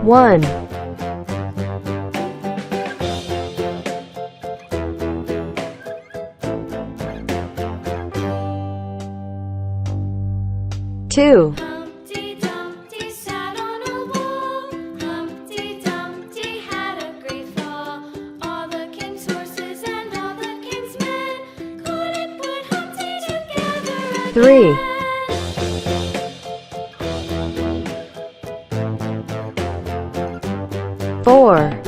One, 2, Humpty Dumpty sat on a wall. Humpty Dumpty had a great fall. All the king's horses and all the king's men couldn't put Humpty together 3, again. 4,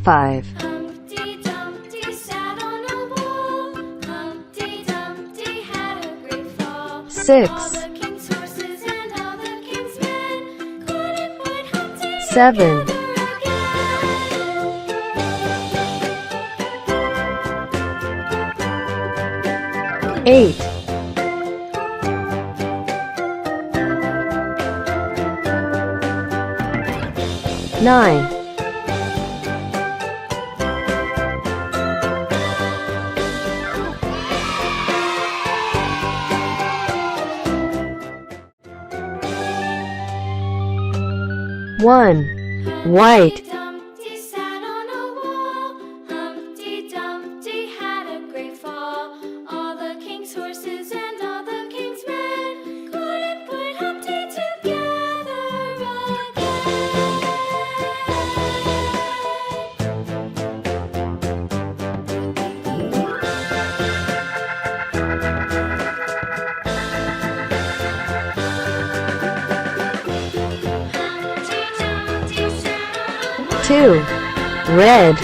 5, Humpty Dumpty sat on a wall. Humpty Dumpty had a great fall. 6, All the king's horses and all the king's men couldn't put Humpty 7, together again. 8, 9, 1, white, Humpty Dumpty sat on a wall. Humpty Dumpty had a great fall. All the king's horses and all the king's men couldn't put Humpty together again. 2, red,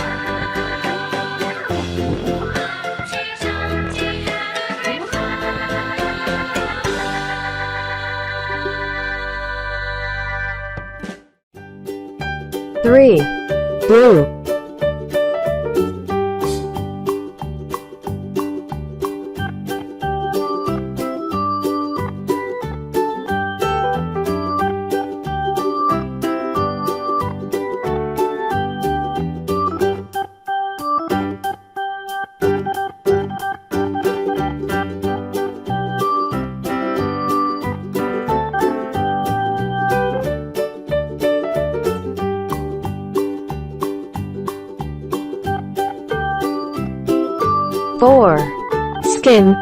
3, blue, 4, skin,